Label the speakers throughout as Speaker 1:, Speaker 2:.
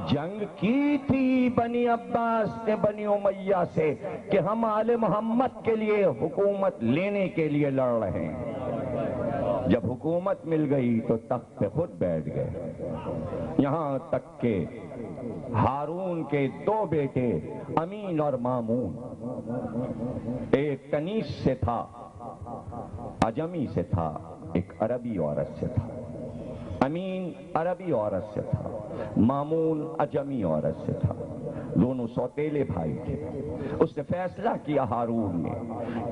Speaker 1: جنگ کی تھی بنی عباس نے بنی امیہ سے کہ ہم آل محمد کے لیے حکومت لینے کے لیے لڑ رہے ہیں۔ جب حکومت مل گئی تو تخت پہ خود بیٹھ گئے، یہاں تک کہ ہارون کے دو بیٹے امین اور مامون، ایک کنیز سے تھا، عجمی سے تھا، ایک عربی عورت سے تھا۔ امین عربی عورت سے تھا، مامون عجمی عورت سے تھا، دونوں سوتیلے بھائی تھے۔ اس نے فیصلہ کیا ہارون نے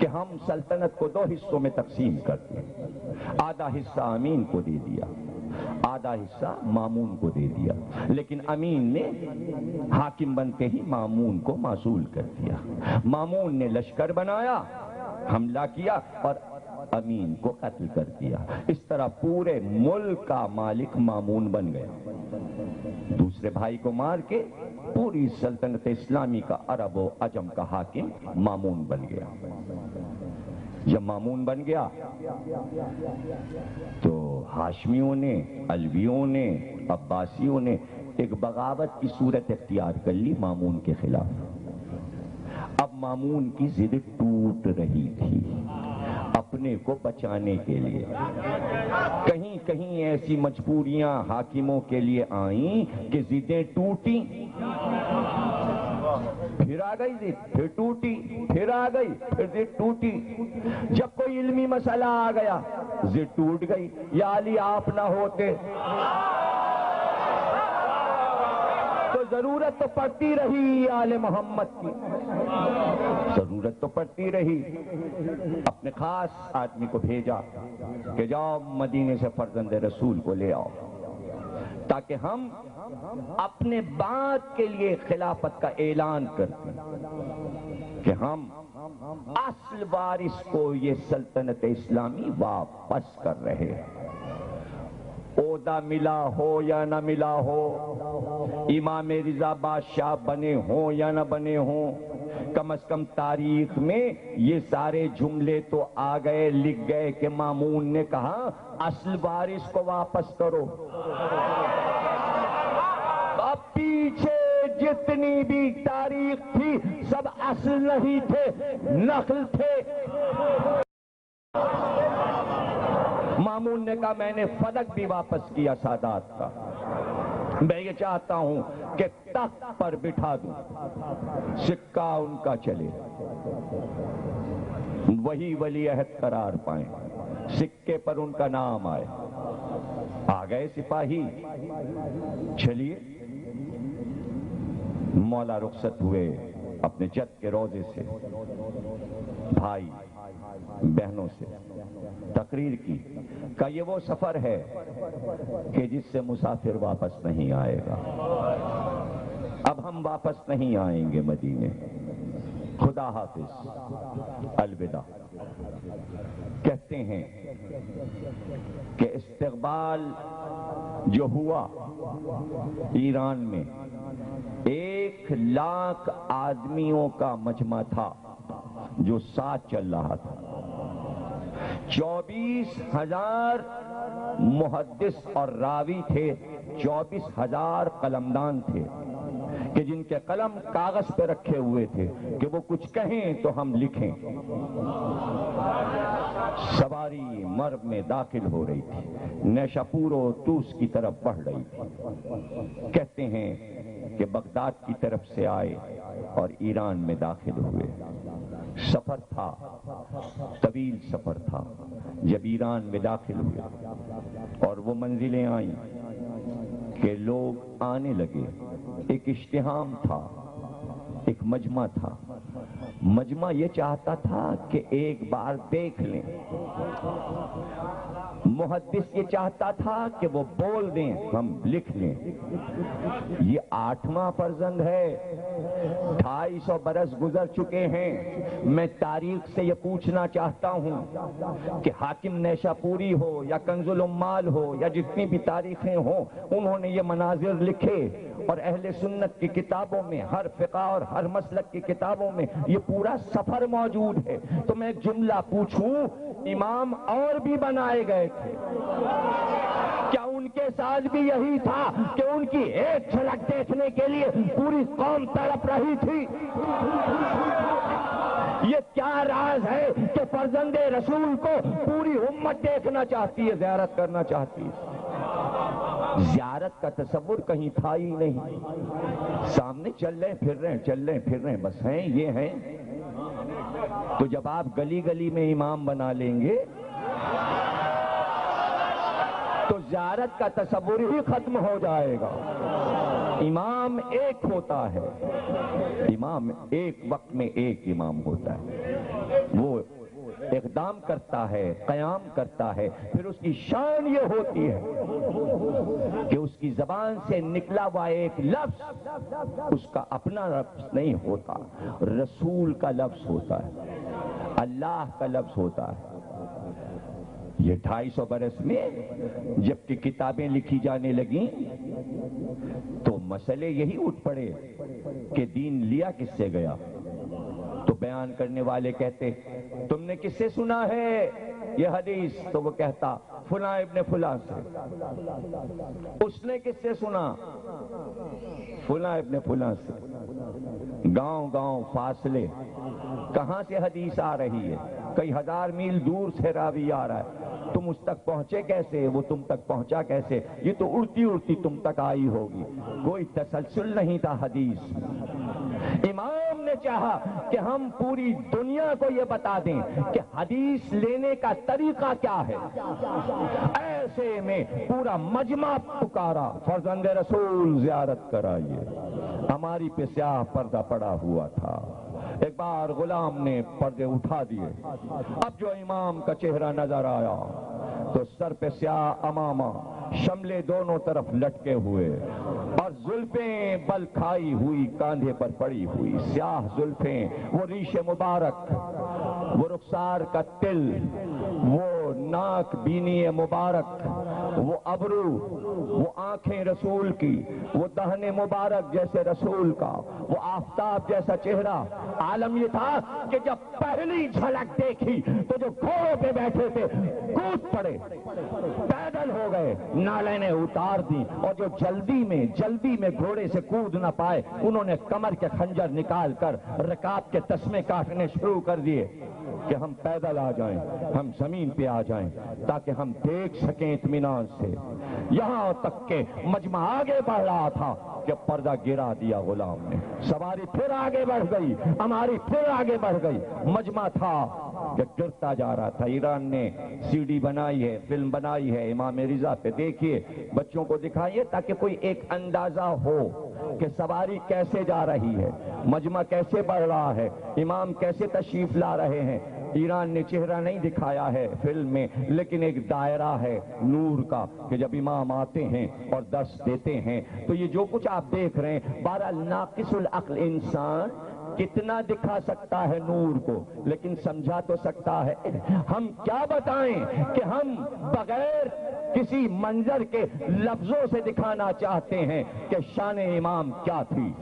Speaker 1: کہ ہم سلطنت کو دو حصوں میں تقسیم کرتے ہیں، آدھا حصہ امین کو دے دیا، آدھا حصہ مامون کو دے دیا، لیکن امین نے حاکم بنتے ہی مامون کو معزول کر دیا۔ مامون نے لشکر بنایا، حملہ کیا اور امین کو قتل کر دیا۔ اس طرح پورے ملک کا مالک مامون بن گیا۔ دوسرے بھائی کو مار کے پوری سلطنت اسلامی کا عرب و عجم کا حاکم مامون بن گیا۔ جب مامون بن گیا تو ہاشمیوں نے، علویوں نے، عباسیوں نے ایک بغاوت کی صورت اختیار کر لی مامون کے خلاف۔ اب مامون کی ضد ٹوٹ رہی تھی اپنے کو بچانے کے لیے۔ کہیں کہیں ایسی مجبوریاں حاکموں کے لیے آئیں کہ ضدیں ٹوٹیں، پھر آ گئی ضد، پھر ٹوٹی، پھر آ گئی، پھر ضد ٹوٹی۔ جب کوئی علمی مسئلہ آ گیا ضد ٹوٹ گئی، یا علی آپ نہ ہوتے تو ضرورت تو پڑتی رہی آل محمد کی، ضرورت تو پڑتی رہی۔ اپنے خاص آدمی کو بھیجا کہ جاؤ مدینے سے فرزند رسول کو لے آؤ، تاکہ ہم اپنے بعد کے لیے خلافت کا اعلان کرتے ہیں کہ ہم اصل وارث کو یہ سلطنت اسلامی واپس کر رہے ہیں۔ عہدہ ملا ہو یا نہ ملا ہو، امام رضا بادشاہ بنے ہوں یا نہ بنے ہوں، کم از کم تاریخ میں یہ سارے جملے تو آ گئے، لکھ گئے کہ مامون نے کہا اصل وارث کو واپس کرو۔ اب پیچھے جتنی بھی تاریخ تھی سب اصل نہیں تھے، نقل تھے۔ مامون نے کہا میں نے فلک بھی واپس کیا سادات کا، میں یہ چاہتا ہوں کہ تخت پر بٹھا دوں، سکہ ان کا چلے، وہی ولی عہد قرار پائیں، سکے پر ان کا نام آئے۔ آ گئے سپاہی، چلیے مولا رخصت ہوئے اپنے جد کے روضے سے، بھائی بہنوں سے تقریر کی کہ یہ وہ سفر ہے کہ جس سے مسافر واپس نہیں آئے گا، اب ہم واپس نہیں آئیں گے مدینے، خدا حافظ، الوداع۔ کہتے ہیں کہ استقبال جو ہوا ایران میں 1,00,000 آدمیوں کا مجمع تھا جو ساتھ چل رہا تھا، 24,000 محدث اور راوی تھے، 24,000 قلمدان تھے کہ جن کے قلم کاغذ پہ رکھے ہوئے تھے کہ وہ کچھ کہیں تو ہم لکھیں۔ سواری مرو میں داخل ہو رہی تھی، نیشاپور و طوس کی طرف بڑھ رہی تھی۔ کہتے ہیں کہ بغداد کی طرف سے آئے اور ایران میں داخل ہوئے۔ سفر تھا، طویل سفر تھا۔ جب ایران میں داخل ہوئے اور وہ منزلیں آئیں کہ لوگ آنے لگے، ایک اجتماع تھا، ایک مجمع تھا۔ مجمع یہ چاہتا تھا کہ ایک بار دیکھ لیں، محدث یہ چاہتا تھا کہ وہ بول دیں ہم لکھ لیں۔ یہ 8واں فرزند ہے، 250 برس گزر چکے ہیں۔ میں تاریخ سے یہ پوچھنا چاہتا ہوں کہ حاکم نیشاپوری ہو یا کنز العمال ہو یا جتنی بھی تاریخیں ہوں، انہوں نے یہ مناظر لکھے، اور اہل سنت کی کتابوں میں، ہر فقہ اور ہر مسلک کی کتابوں میں یہ پورا سفر موجود ہے۔ تو میں ایک جملہ پوچھوں، امام اور بھی بنائے گئے تھے، کیا ان کے ساتھ بھی یہی تھا کہ ان کی ایک جھلک دیکھنے کے لیے پوری قوم تڑپ رہی تھی۔ یہ کیا راز ہے کہ فرزند رسول کو پوری امت دیکھنا چاہتی ہے، زیارت کرنا چاہتی ہے؟ زیارت کا تصور کہیں تھا ہی نہیں، سامنے چل رہے پھر رہے بس ہیں یہ ہیں۔ تو جب آپ گلی گلی میں امام بنا لیں گے تو زیارت کا تصور ہی ختم ہو جائے گا۔ امام ایک ہوتا ہے، امام ایک وقت میں ایک امام ہوتا ہے، وہ اقدام کرتا ہے، قیام کرتا ہے، پھر اس کی شان یہ ہوتی ہے کہ اس کی زبان سے نکلا ہوا ایک لفظ اس کا اپنا لفظ نہیں ہوتا، رسول کا لفظ ہوتا ہے، اللہ کا لفظ ہوتا ہے۔ یہ 250 برس میں جب کہ کتابیں لکھی جانے لگیں تو مسئلے یہی اٹھ پڑے کہ دین لیا کس سے گیا؟ تو بیان کرنے والے کہتے تم نے کس سے سنا ہے یہ حدیث؟ تو وہ کہتا فلاں ابن فلاں سے۔ اس نے کس سے سنا؟ فلاں ابن فلاں سے۔ گاؤں گاؤں فاصلے، کہاں سے حدیث آ رہی ہے؟ کئی ہزار میل دور سے راوی آ رہا ہے، تم اس تک پہنچے کیسے؟ وہ تم تک پہنچا کیسے؟ یہ تو اڑتی اڑتی تم تک آئی ہوگی، کوئی تسلسل نہیں تھا حدیث۔ امام نے چاہا کہ ہم پوری دنیا کو یہ بتا دیں کہ حدیث لینے کا طریقہ کیا ہے۔ ایسے میں پورا مجمع پکارا، فرزند رسول زیارت کرائیے۔ ہماری پہ سیاہ پردہ پڑا ہوا تھا، ایک بار غلام نے پردے اٹھا دیے، اب جو امام کا چہرہ نظر آیا تو سر پہ سیاہ امامہ، شملے دونوں طرف لٹکے ہوئے اور زلفیں بل کھائی ہوئی کاندھے پر پڑی ہوئی، سیاہ زلفیں، وہ ریش مبارک، وہ رخسار کا تل، وہ ناک بینی مبارک، وہ ابرو، وہ آنکھیں رسول کی، وہ دہن مبارک جیسے رسول کا، وہ آفتاب جیسا چہرہ۔ عالم یہ تھا کہ جب پہلی جھلک دیکھی تو جو گھوڑوں پہ بیٹھے تھے کود پڑے، پیدل ہو گئے، نالینیں اتار دی، اور جو جلدی میں گھوڑے سے کود نہ پائے انہوں نے کمر کے خنجر نکال کر رکاب کے تسمے کاٹنے شروع کر دیے کہ ہم پیدل آ جائیں، ہم زمین پہ آ جائیں تاکہ ہم دیکھ سکیں اطمینان سے۔ یہاں تک کہ مجمع آگے بڑھ رہا تھا کہ پردہ گرا دیا غلام نے، سواری پھر آگے بڑھ گئی، ہماری پھر آگے بڑھ گئی، مجمع تھا کہ گرتا جا رہا تھا۔ ایران نے سی ڈی بنائی ہے، فلم بنائی ہے امام رضا پہ، دیکھیے، بچوں کو دکھائیے تاکہ کوئی ایک اندازہ ہو کہ سواری کیسے جا رہی ہے، مجمع کیسے بڑھ رہا ہے، امام کیسے تشریف لا رہے ہیں۔ ایران نے چہرہ نہیں دکھایا ہے فلم میں، لیکن ایک دائرہ ہے نور کا کہ جب امام آتے ہیں اور درس دیتے ہیں تو یہ جو کچھ آپ دیکھ رہے ہیں، بہرحال ناقص العقل انسان کتنا دکھا سکتا ہے نور کو، لیکن سمجھا تو سکتا ہے۔ ہم کیا بتائیں کہ ہم بغیر کسی منظر کے لفظوں سے دکھانا چاہتے ہیں کہ شان امام کیا تھی۔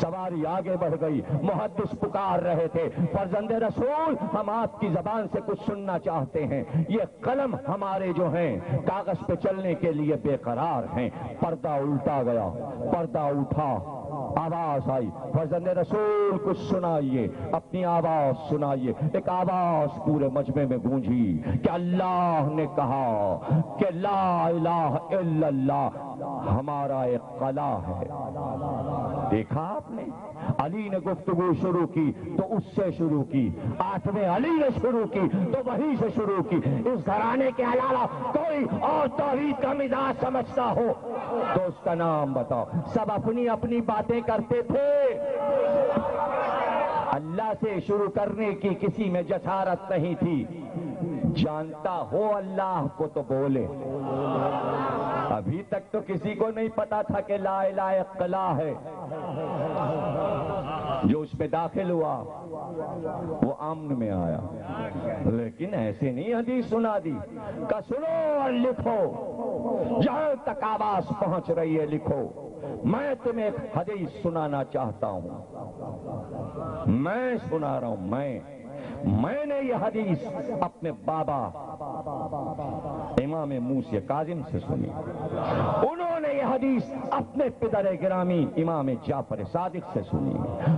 Speaker 1: سواری آگے بڑھ گئی، محدث پکار رہے تھے، فرزند رسول ہم آپ کی زبان سے کچھ سننا چاہتے ہیں۔ یہ قلم ہمارے جو ہیں کاغذ پہ چلنے کے لیے بے قرار ہیں۔ پردہ الٹا گیا، پردہ اٹھا، آواز آئی، فرزند رسول کچھ سنائیے، اپنی آواز سنائیے۔ ایک آواز پورے مجمع میں گونجی کہ اللہ نے کہا کہ لا الہ الا اللہ ہمارا ایک قلعہ ہے۔ دیکھا آپ نے، علی نے گفتگو شروع کی تو اس سے شروع کی، 8ویں علی نے شروع کی تو وہیں سے شروع کی۔ اس گھرانے کے علاوہ کوئی اور توحید کا مزاج سمجھتا ہو تو اس کا نام بتاؤ۔ سب اپنی اپنی باتیں کرتے تھے، اللہ سے شروع کرنے کی کسی میں جسارت نہیں تھی۔ جانتا ہو اللہ کو تو بولے۔ ابھی تک تو کسی کو نہیں پتا تھا کہ لا الہ ایک قلعہ ہے۔ جو اس میں داخل ہوا وہ امن میں آیا، لیکن ایسے نہیں حدیث سنا دی کہ سنو اور لکھو، جہاں تک آواز پہنچ رہی ہے لکھو۔ میں تمہیں ایک حدیث سنانا چاہتا ہوں، میں سنا رہا ہوں، میں نے یہ حدیث اپنے بابا امام موسی کاظم سے سنی، انہوں نے یہ حدیث اپنے پدر گرامی امام جعفر صادق سے سنی،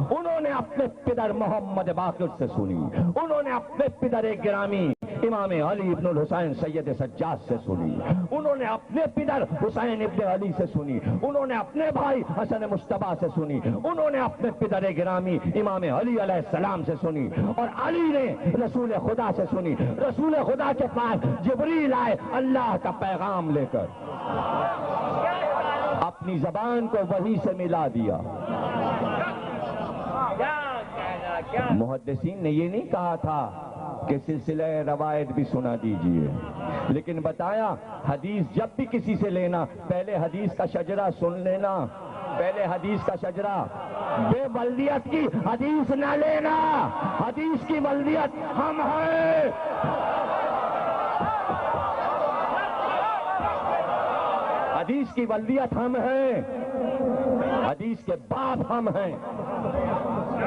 Speaker 1: انہوں نے اپنے پدر محمد باقر سے سنی، انہوں نے اپنے پدر گرامی امام علی ابن الحسین سید سجاد سے سنی، انہوں نے اپنے پدر حسین ابن علی سے سنی، انہوں نے اپنے بھائی حسن مصطفیٰ سے سنی، انہوں نے اپنے پدر گرامی امام علی علیہ السلام سے سنی، اور علی نے رسول خدا سے سنی۔ رسول خدا کے پاس جبریل آئے اللہ کا پیغام لے کر، اپنی زبان کو وحی سے ملا دیا۔ محدثین نے یہ نہیں کہا تھا کہ سلسلہ روایت بھی سنا دیجئے، لیکن بتایا حدیث جب بھی کسی سے لینا پہلے حدیث کا شجرہ سن لینا، پہلے حدیث کا شجرہ، بے بلدیت کی حدیث نہ لینا، حدیث کی بلدیت ہم ہیں، حدیث کی بلدیت ہم ہیں، حدیث کے باپ ہم ہیں۔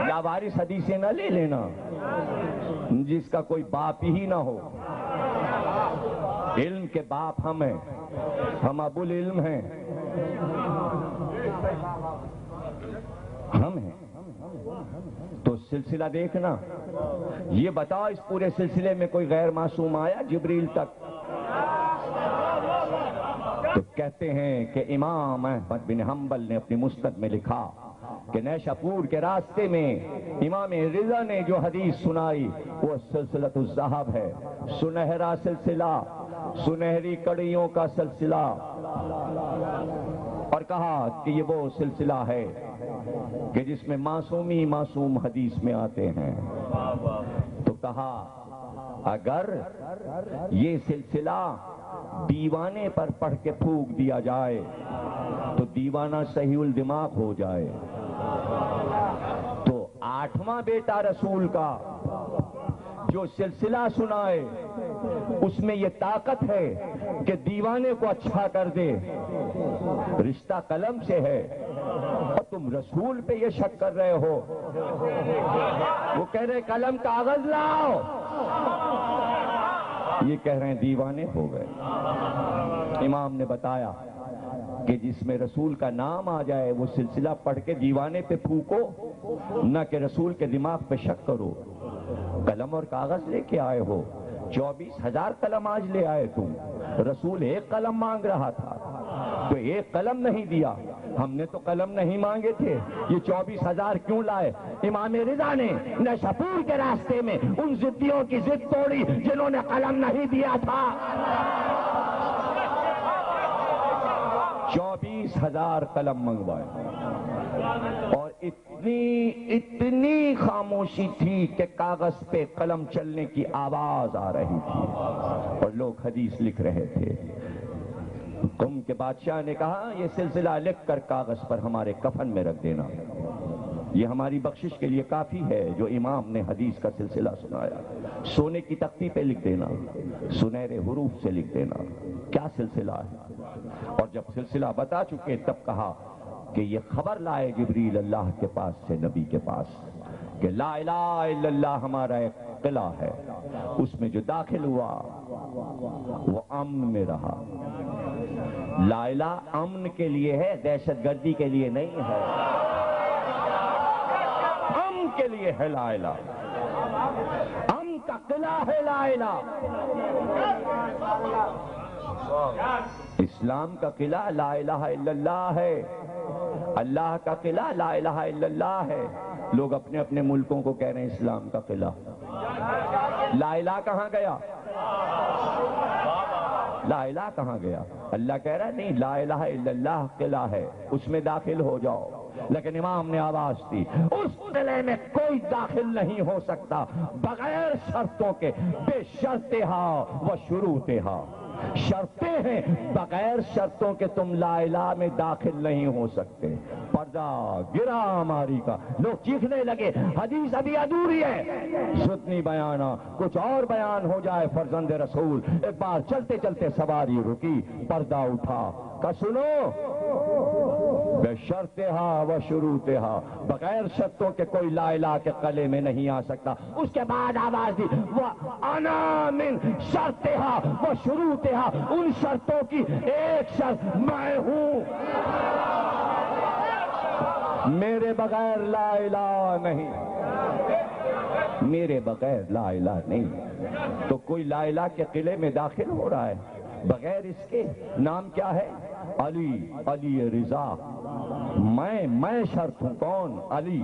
Speaker 1: یا وارث حدیثیں نہ لے لینا جس کا کوئی باپ ہی نہ ہو۔ علم کے باپ ہم ہیں، ہم ابو العلم ہیں، ہم ہیں۔ تو سلسلہ دیکھنا، یہ بتاؤ اس پورے سلسلے میں کوئی غیر معصوم آیا جبریل تک؟ تو کہتے ہیں کہ امام احمد بن حنبل نے اپنی مسند میں لکھا کہ نیشاپور کے راستے میں امام رضا نے جو حدیث سنائی وہ سلسلۃ الذہب ہے، سنہرا سلسلہ، سنہری کڑیوں کا سلسلہ، اور کہا کہ یہ وہ سلسلہ ہے کہ جس میں معصومی معصوم حدیث میں آتے ہیں۔ تو کہا اگر یہ سلسلہ دیوانے پر پڑھ کے پھونک دیا جائے تو دیوانہ صحیح الدماغ ہو جائے۔ تو 8واں بیٹا رسول کا جو سلسلہ سنائے اس میں یہ طاقت ہے کہ دیوانے کو اچھا کر دے، رشتہ قلم سے ہے، اور تم رسول پہ یہ شک کر رہے ہو۔ وہ کہہ رہے قلم کاغذ لاؤ، یہ کہہ رہے ہیں دیوانے ہو گئے۔ امام نے بتایا کہ جس میں رسول کا نام آ جائے وہ سلسلہ پڑھ کے دیوانے پہ پھونکو، نہ کہ رسول کے دماغ پہ شک کرو۔ قلم اور کاغذ لے کے آئے ہو، 24,000 قلم آج لے آئے تم، رسول ایک قلم مانگ رہا تھا تو ایک قلم نہیں دیا، ہم نے تو قلم نہیں مانگے تھے، یہ 24,000 کیوں لائے؟ امام رضا نے نیشاپور کے راستے میں ان ضدیوں کی ضد توڑی جنہوں نے قلم نہیں دیا تھا۔ 24,000 قلم منگوائے، اور اتنی خاموشی تھی کہ کاغذ پہ قلم چلنے کی آواز آ رہی تھی اور لوگ حدیث لکھ رہے تھے۔ قم کے بادشاہ نے کہا یہ سلسلہ لکھ کر کاغذ پر ہمارے کفن میں رکھ دینا، یہ ہماری بخشش کے لیے کافی ہے جو امام نے حدیث کا سلسلہ سنایا۔ سونے کی تختی پہ لکھ دینا، سنہرے حروف سے لکھ دینا کیا سلسلہ ہے۔ اور جب سلسلہ بتا چکے تب کہا کہ یہ خبر لائے جبریل اللہ کے پاس سے نبی کے پاس کہ لا الہ الا اللہ ہمارا ایک قلعہ ہے، اس میں جو داخل ہوا وہ امن میں رہا۔ لا الہ امن کے لیے ہے، دہشت گردی کے لیے نہیں ہے، امن کے لیے ہے لا الہ، امن کا قلعہ ہے لا الہ۔ اسلام کا قلعہ لا الہ الا اللہ ہے، اللہ کا قلعہ لا الہ الا اللہ ہے۔ لوگ اپنے اپنے ملکوں کو کہہ رہے ہیں اسلام کا قلعہ، لا الہ کہاں گیا؟ لا الہ کہاں گیا؟ اللہ کہہ رہا ہے نہیں، لا الہ الا اللہ قلعہ ہے، اس میں داخل ہو جاؤ۔ لیکن امام نے آواز دی اس قلعے میں کوئی داخل نہیں ہو سکتا بغیر شرطوں کے، بے شرطہا و شروطہا، شرطیں ہیں، بغیر شرطوں کے تم لا الہ میں داخل نہیں ہو سکتے۔ پردہ گرا ہماری کا، لوگ چیخنے لگے حدیث ابھی ادھوری ہے، ستنی بیانہ کچھ اور بیان ہو جائے فرزند رسول۔ ایک بار چلتے چلتے سواری رکی، پردہ اٹھا، کہ سنو بشرطہا و شروطہا، بغیر شرطوں کے کوئی لا الہ کے قلعے میں نہیں آ سکتا۔ اس کے بعد آواز دی وَأَنَا مِن شَرْطِہا و شُرُوطِہا، ان شرطوں کی ایک شرط میں ہوں، میرے بغیر لا الہ نہیں، میرے بغیر لا الہ نہیں۔ تو کوئی لا الہ کے قلعے میں داخل ہو رہا ہے بغیر اس کے، نام کیا ہے؟ علی، علی رضا۔ میں شرط ہوں، کون؟ علی۔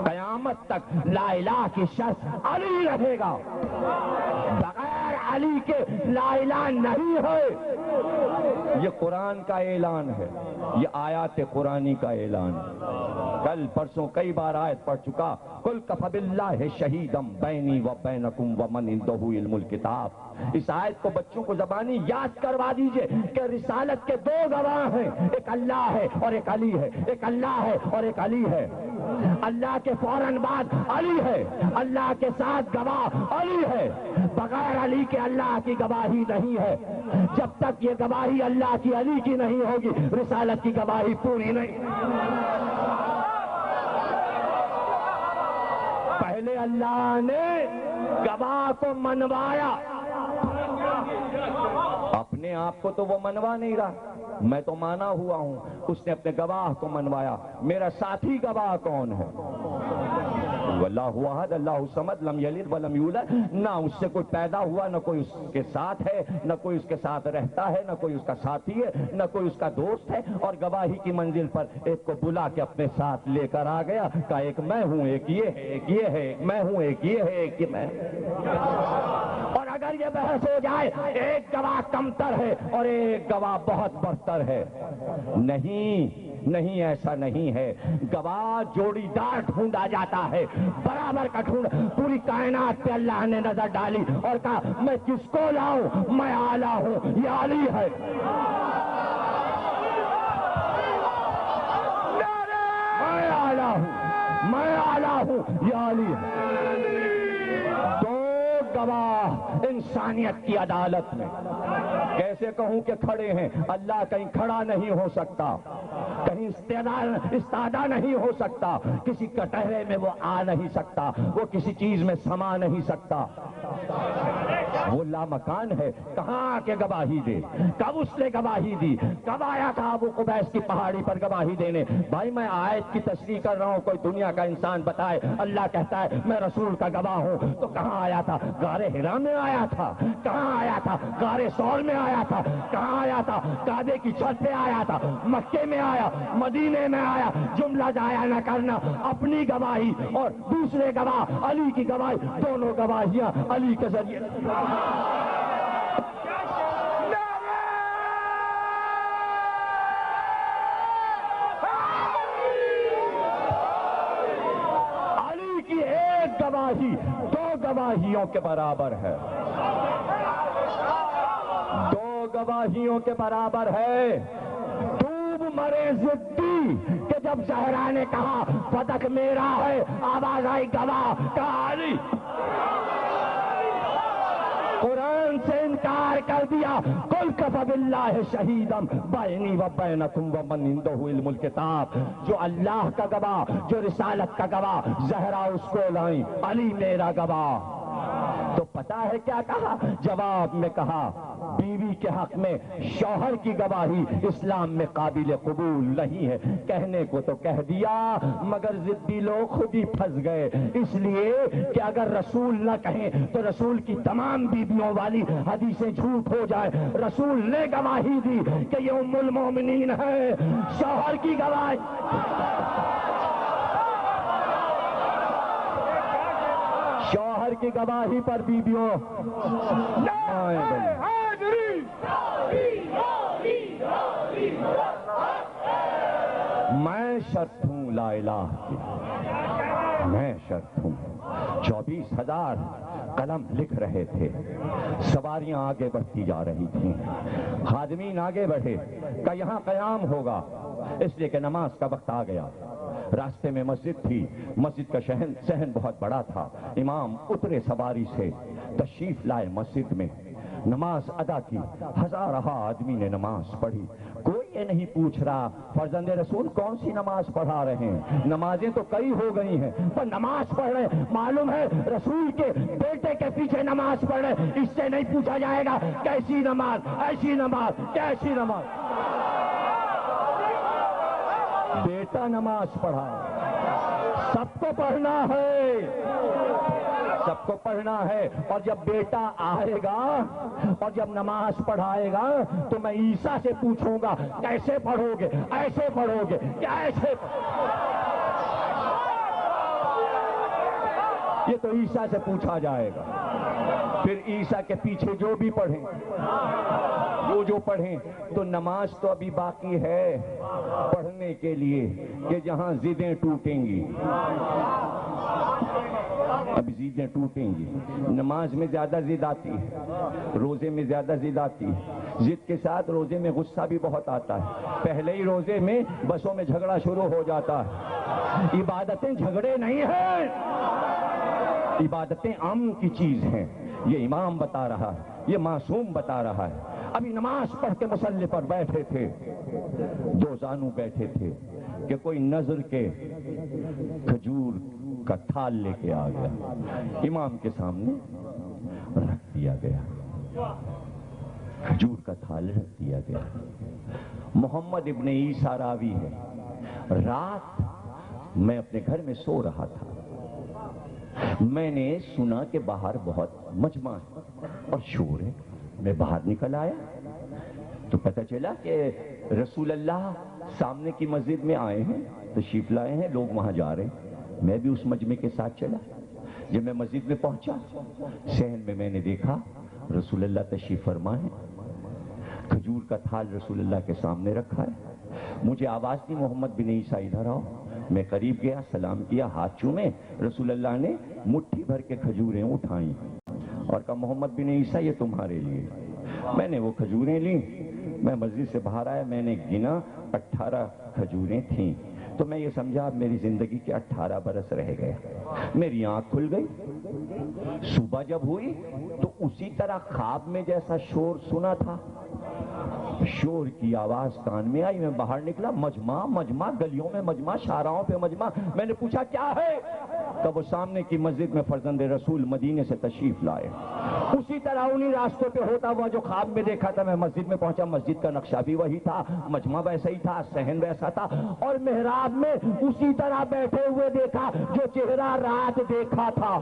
Speaker 1: قیامت تک لا الہ کی شرط علی رہے گا، بغیر علی کے لا الہ نہیں ہے۔ یہ قرآن کا اعلان ہے، یہ آیات قرآنی کا اعلان ہے۔ کل پرسوں کئی بار آیت پڑھ چکا، قل کفی باللہ شہیدا بینی و بینکم ومن عندہ علم الکتاب۔ اس آیت کو بچوں کو زبانی یاد کروا دیجئے کہ رسالت کے دو گواہ ہیں، ایک اللہ ہے اور ایک علی ہے، ایک اللہ ہے اور ایک علی ہے۔ اللہ کے فوراً بعد علی ہے، اللہ کے ساتھ گواہ علی ہے، بغیر علی کے اللہ کی گواہی نہیں ہے۔ جب تک یہ گواہی اللہ کی علی کی نہیں ہوگی، رسالت کی گواہی پوری نہیں۔ پہلے اللہ نے گواہ کو منوایا، اپنے آپ کو تو وہ منوا نہیں رہا، میں تو مانا ہوا ہوں، اس نے اپنے گواہ کو منوایا۔ میرا ساتھی گواہ کون ہے؟ اللہ احد اللہ الصمد لم یلد ولم یولد، نہ اس سے کوئی پیدا ہوا، نہ کوئی اس کے ساتھ ہے، نہ کوئی اس کے ساتھ رہتا ہے، نہ کوئی اس کا ساتھی ہے، نہ کوئی اس کا دوست ہے۔ اور گواہی کی منزل پر ایک کو بلا کے اپنے ساتھ لے کر آ گیا، کہا ایک میں ہوں، ایک یہ ہے، ایک یہ ہے، ایک میں ہوں، ایک یہ ہے، ایک یہ میں۔ اور اگر یہ بحث ہو جائے ایک گواہ کمتر ہے اور ایک گواہ بہت برتر ہے، نہیں، ایسا نہیں ہے۔ گواہ جوڑی دار ڈھونڈا جاتا ہے، برابر کا ڈھونڈ۔ پوری کائنات پہ اللہ نے نظر ڈالی اور کہا میں کس کو لاؤں؟ میں اعلیٰ ہوں، یہ علی ہے۔ میں اعلیٰ ہوں، میں اعلیٰ ہوں، یہ علی ہے۔ دو گواہ انسانیت کی عدالت میں، کیسے کہوں کہ کھڑے ہیں؟ اللہ کہیں کھڑا نہیں ہو سکتا، کہیں استادہ نہیں ہو سکتا، کسی کٹہرے میں وہ آ نہیں سکتا، وہ کسی چیز میں سما نہیں سکتا، وہ لامکان ہے۔ کہاں آ کے گواہی دے؟ کب اس نے گواہی دی؟ کب آیا تھا ابو قبیس کی پہاڑی پر گواہی دینے؟ بھائی میں آیت کی تشریح کر رہا ہوں، کوئی دنیا کا انسان بتائے اللہ کہتا ہے میں رسول کا گواہ ہوں، تو کہاں آیا تھا؟ غار حرا میں آیا تھا؟ کہاں آیا تھا؟ غار ثور میں آیا تھا؟ کہاں آیا تھا؟ کعبے کی چھت پہ آیا تھا؟ مکے میں آیا؟ مدینے میں آیا؟ جملہ ضائع نہ کرنا، اپنی گواہی اور دوسرے گواہ علی کی گواہی، دونوں گواہیاں علی کے ذریعے۔ علی کی ایک گواہی دو گواہیوں کے برابر ہے، دو گواہیوں کے برابر ہے۔ ڈوب مرے ضدی کہ جب زہرا نے کہا فدق میرا ہے، آواز آئی گواہ، کہا علی۔ قرآن سے انکار کر دیا، قل کفی باللہ شہیدا بینی و بینکم ومن عندہ علم الکتاب۔ جو اللہ کا گواہ، جو رسالت کا گواہ، زہرا اس کو لائیں، علی میرا گواہ۔ تو پتا ہے کیا کہا؟ جواب میں کہا بیوی کے حق میں شوہر کی گواہی اسلام میں قابل قبول نہیں ہے۔ کہنے کو تو کہہ دیا مگر ضدی لوگ خود ہی پھنس گئے، اس لیے کہ اگر رسول نہ کہیں تو رسول کی تمام بیویوں والی حدیثیں جھوٹ ہو جائے۔ رسول نے گواہی دی کہ یہ ام المومنین ہے، شوہر کی گواہی۔ شوہر کی گواہی پر بیویوں میں شرط ہوں لا الہ کی، میں شرط ہوں۔ 24,000 قلم لکھ رہے تھے، سواریاں آگے بڑھتی جا رہی تھیں، خادمین آگے بڑھے کہ یہاں قیام ہوگا، اس لیے کہ نماز کا وقت آ گیا۔ راستے میں مسجد تھی، مسجد کا صحن بہت بڑا تھا۔ امام اترے سواری سے، تشریف لائے مسجد میں، نماز ادا کی، ہزارہ آدمی نے نماز پڑھی۔ کے نہیں پوچھ رہا فرزند رسول کون سی نماز پڑھا رہے ہیں، نمازیں تو کئی ہو گئی ہیں پر نماز پڑھ رہے ہیں، معلوم ہے رسول کے بیٹے کے پیچھے نماز پڑھ رہے ہیں، اس سے نہیں پوچھا جائے گا کیسی نماز، ایسی نماز، کیسی نماز۔ بیٹا نماز پڑھا، سب کو پڑھنا ہے، سب کو پڑھنا ہے، اور جب بیٹا آئے گا اور جب نماز پڑھائے گا تو میں عیسیٰ سے پوچھوں گا کیسے پڑھو گے، ایسے پڑھو گے کیا ایسے یہ تو عیسیٰ سے پوچھا جائے گا۔ پھر عیسیٰ کے پیچھے جو بھی پڑھیں، جو پڑھیں، تو نماز تو ابھی باقی ہے پڑھنے کے لیے کہ جہاں ضدیں ٹوٹیں گی، اب ضدیں ٹوٹیں گی۔ نماز میں زیادہ ضد آتی ہے، روزے میں زیادہ ضد آتی ہے، ضد کے ساتھ روزے میں غصہ بھی بہت آتا ہے، پہلے ہی روزے میں بسوں میں جھگڑا شروع ہو جاتا ہے۔ عبادتیں جھگڑے نہیں ہیں، عبادتیں امن کی چیز ہیں، یہ امام بتا رہا ہے، یہ معصوم بتا رہا ہے۔ ابھی نماز پڑھ کے مصلی پر بیٹھے تھے، دو زانو بیٹھے تھے کہ کوئی نظر کے کھجور کا تھال لے کے آ گیا، امام کے سامنے رکھ دیا گیا، کھجور کا تھال رکھ دیا گیا۔ محمد ابن عیسیٰ راوی ہے، رات میں اپنے گھر میں سو رہا تھا، میں نے سنا کہ باہر بہت مجمع ہے اور شور ہے، میں باہر نکل آیا تو پتہ چلا کہ رسول اللہ سامنے کی مسجد میں آئے ہیں، تشریف لائے ہیں، لوگ وہاں جا رہے ہیں، میں بھی اس مجمع کے ساتھ چلا۔ جب میں مسجد میں پہنچا، صحن میں نے دیکھا رسول اللہ تشریف فرما ہے، کھجور کا تھال رسول اللہ کے سامنے رکھا ہے، مجھے آواز دی محمد بن عیسیٰ ادھر آؤ، میں قریب گیا، سلام کیا، ہاتھ چومے، رسول اللہ نے مٹھی بھر کے کھجوریں اٹھائیں اور کہا محمد بن عیسیٰ یہ تمہارے لیے۔ میں نے وہ کھجوریں لیں، میں مسجد سے باہر آیا، میں نے گنا 18 کھجوریں تھیں، تو میں یہ سمجھا اب میری زندگی کے 18 برس رہ گئے، میری آنکھ کھل گئی۔ صبح جب ہوئی تو اسی طرح خواب میں جیسا شور سنا تھا، شور کی آواز کان میں آئی، میں باہر نکلا، مجمع گلیوں میں مجمع، شاہراہوں پہ مجمع، میں نے پوچھا کیا ہے؟ تب وہ سامنے کی مسجد میں فرزند رسول مدینے سے تشریف لائے، اسی طرح انہی راستوں پہ ہوتا ہوا جو خواب میں دیکھا تھا، میں مسجد میں پہنچا، مسجد کا نقشہ بھی وہی تھا، مجمع ویسا ہی تھا، صحن ویسا تھا، اور محراب میں اسی طرح بیٹھے ہوئے دیکھا جو چہرہ رات دیکھا تھا۔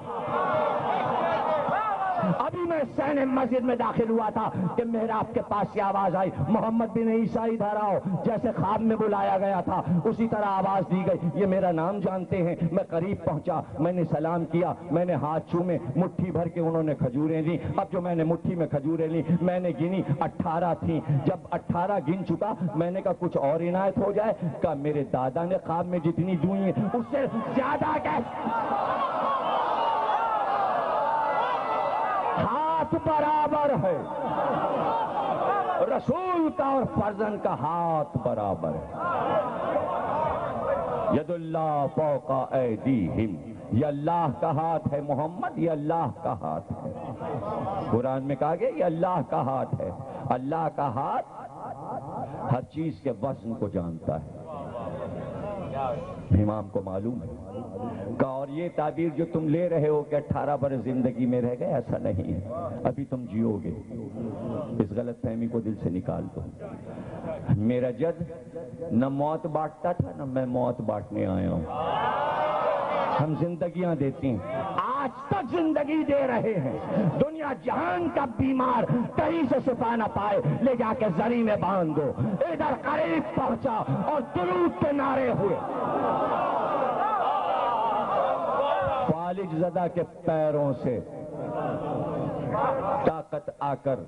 Speaker 1: ابھی میں صحن مسجد میں داخل ہوا تھا کہ محراب کے پاس سے آواز آئی محمد بن عیسیٰ ادھر آؤ، جیسے خواب میں بلایا گیا تھا اسی طرح آواز دی گئی، یہ میرا نام جانتے ہیں۔ میں قریب پہنچا، میں نے سلام کیا، میں نے ہاتھ چومے، مٹھی بھر کے انہوں نے کھجوریں دی، اب جو میں نے مٹھی میں کھجوریں لی میں نے گنی 18 تھیں، جب 18 گن چکا میں نے کہا کچھ اور عنایت ہو جائے، کہا میرے دادا نے خواب میں جتنی دوئی ہیں اس سے زیادہ ہاتھ برابر ہے، رسول کا اور فرزند کا ہاتھ برابر ہے۔ ید اللہ فوق ایدیہم، یہ اللہ کا ہاتھ ہے محمد، یہ اللہ کا ہاتھ ہے۔ قرآن میں کہا گیا یہ اللہ کا ہاتھ ہے، اللہ کا ہاتھ ہر چیز کے وزن کو جانتا ہے، امام کو معلوم ہے کہ اور یہ تعبیر جو تم لے رہے ہو کہ 18 برس زندگی میں رہ گئے، ایسا نہیں ہے، ابھی تم جیو گے، اس غلط فہمی کو دل سے نکال دو۔ میرا جد نہ موت بانٹتا تھا نہ میں موت بانٹنے آیا ہوں، ہم زندگیاں دیتے ہیں، آج تک زندگی دے رہے ہیں، دنیا جہان کا بیمار کہیں سے شفا نہ پائے لے جا کے زری میں باندھ دو، ادھر قریب پہنچا اور درود کے نعرے ہوئے، فالج زدہ کے پیروں سے طاقت آ کر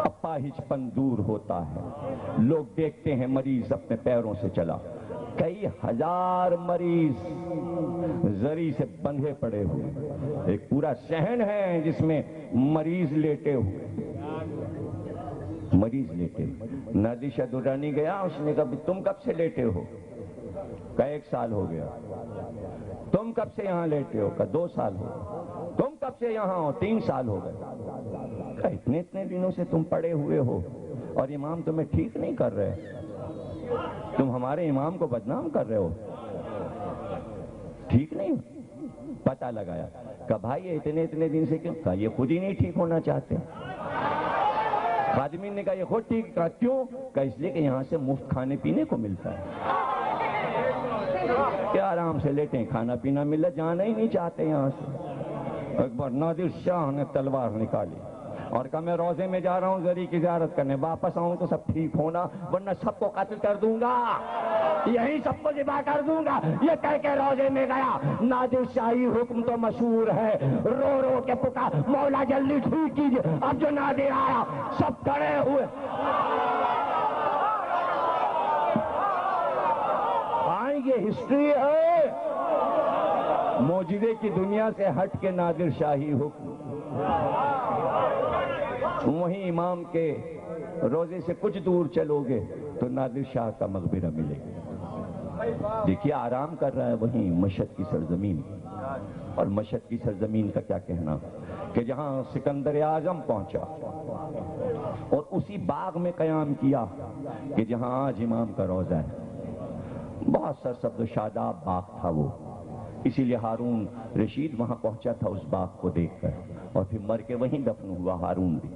Speaker 1: اپاہج پن دور ہوتا ہے، لوگ دیکھتے ہیں مریض اپنے پیروں سے چلا، کئی ہزار مریض زری سے بندھے پڑے ہوئے، ایک پورا صحن ہے جس میں مریض لیٹے ہوئے، مریض لیٹے ہوئے۔ نادی شاہ درانی گیا، اس نے کہا تم کب سے لیٹے ہو؟ کہا 1 سال ہو گیا۔ تم کب سے یہاں لیٹے ہو؟ کہا 2 سال ہو۔ تم کب سے یہاں ہو؟ 3 سال ہو گئے۔ کہا اتنے دنوں سے تم پڑے ہوئے ہو اور امام تمہیں ٹھیک نہیں کر رہے، تم ہمارے امام کو بدنام کر رہے ہو، ٹھیک نہیں۔ پتہ لگایا، کہا بھائی یہ اتنے دن سے کیوں؟ کہا یہ خود ہی نہیں ٹھیک ہونا چاہتے۔ خادمین نے کہا یہ خود ٹھیک، کہا کیوں؟ کہا اس لیے کہ یہاں سے مفت کھانے پینے کو ملتا ہے، کہ آرام سے لیٹیں، کھانا پینا ملے، جانا ہی نہیں چاہتے یہاں سے۔ ایک بار نادر شاہ نے تلوار نکالی اور کہا میں روزے میں جا رہا ہوں زری کی زیارت کرنے، واپس آؤں تو سب ٹھیک ہونا ورنہ سب کو قتل کر دوں گا، یہی سب کو ذبح کر دوں گا۔ یہ کہہ کے روزے میں گیا۔ نادر شاہی حکم تو مشہور ہے، رو رو کے پکار مولا جلدی ٹھیک کیجئے۔ اب جو نادر آیا سب کھڑے ہوئے، یہ ہسٹری ہے، معجزے کی دنیا سے ہٹ کے نادر شاہی حکم۔ وہیں امام کے روزے سے کچھ دور چلو گے تو نادر شاہ کا مقبرہ ملے گا۔ دیکھیے آرام کر رہا ہے وہیں مشہد کی سرزمین، اور مشہد کی سرزمین کا کیا کہنا کہ جہاں سکندر اعظم پہنچا اور اسی باغ میں قیام کیا کہ جہاں آج امام کا روزہ ہے۔ بہت سرسبز و شاداب باغ تھا وہ، اسی لیے ہارون رشید وہاں پہنچا تھا اس باغ کو دیکھ کر، اور پھر مر کے وہیں دفن ہوا ہارون بھی۔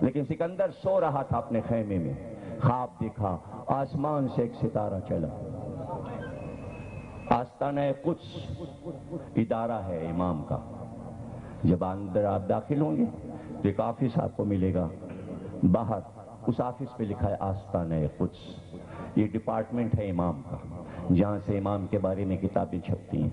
Speaker 1: لیکن سکندر سو رہا تھا اپنے خیمے میں، خواب دیکھا آسمان سے ایک ستارہ چلا۔ آستانہ قدس ادارہ ہے امام کا، جب اندر آپ داخل ہوں گے تو ایک آفس آپ کو ملے گا، باہر اس آفس پہ لکھا ہے آستانہ قدس۔ یہ ڈپارٹمنٹ ہے امام کا، جہاں سے امام کے بارے میں کتابیں چھپتی ہیں،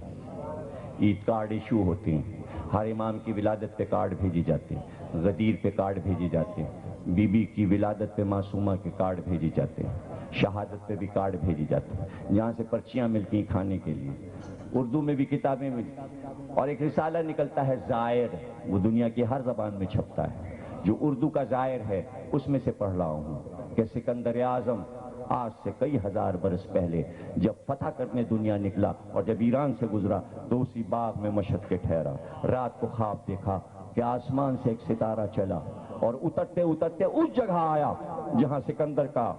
Speaker 1: عید کارڈ ایشو ہوتے ہیں، ہر امام کی ولادت پہ کارڈ بھیجی جاتے ہیں، غدیر پہ کارڈ بھیجی جاتے ہیں، بی بی کی ولادت پہ معصومہ کے کارڈ بھیجی جاتے ہیں، شہادت پہ بھی کارڈ بھیجی جاتے ہیں، جہاں سے پرچیاں ملتی ہیں کھانے کے لیے، اردو میں بھی کتابیں ملتی ہیں، اور ایک رسالہ نکلتا ہے زائر، وہ دنیا کی ہر زبان میں چھپتا ہے، جو اردو کا زائر ہے اس میں سے پڑھ رہا ہوں کہ سکندر اعظم آج سے کئی ہزار برس پہلے جب فتح کرنے دنیا نکلا اور جب ایران سے گزرا تو اسی باغ میں مشہد کے ٹھہرا۔ رات کو خواب دیکھا کہ آسمان سے ایک ستارہ چلا اور اترتے اترتے اس جگہ آیا جہاں سکندر کا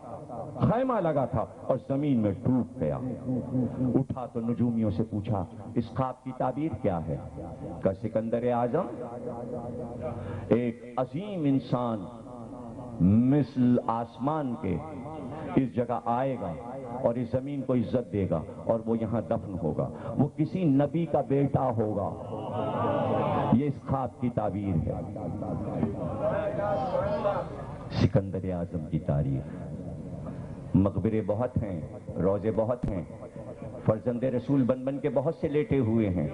Speaker 1: خیمہ لگا تھا اور زمین میں ڈوب گیا۔ اٹھا تو نجومیوں سے پوچھا اس خواب کی تعبیر کیا ہے؟ کہ سکندر اعظم ایک عظیم انسان مثل آسمان کے اس جگہ آئے گا اور اس زمین کو عزت دے گا اور وہ یہاں دفن ہوگا، وہ کسی نبی کا بیٹا ہوگا۔ یہ اس خواب کی تعبیر ہے۔ سکندر اعظم کی تاریخ، مقبرے بہت ہیں، روزے بہت ہیں، فرزند رسول بن بن کے بہت سے لیٹے ہوئے ہیں،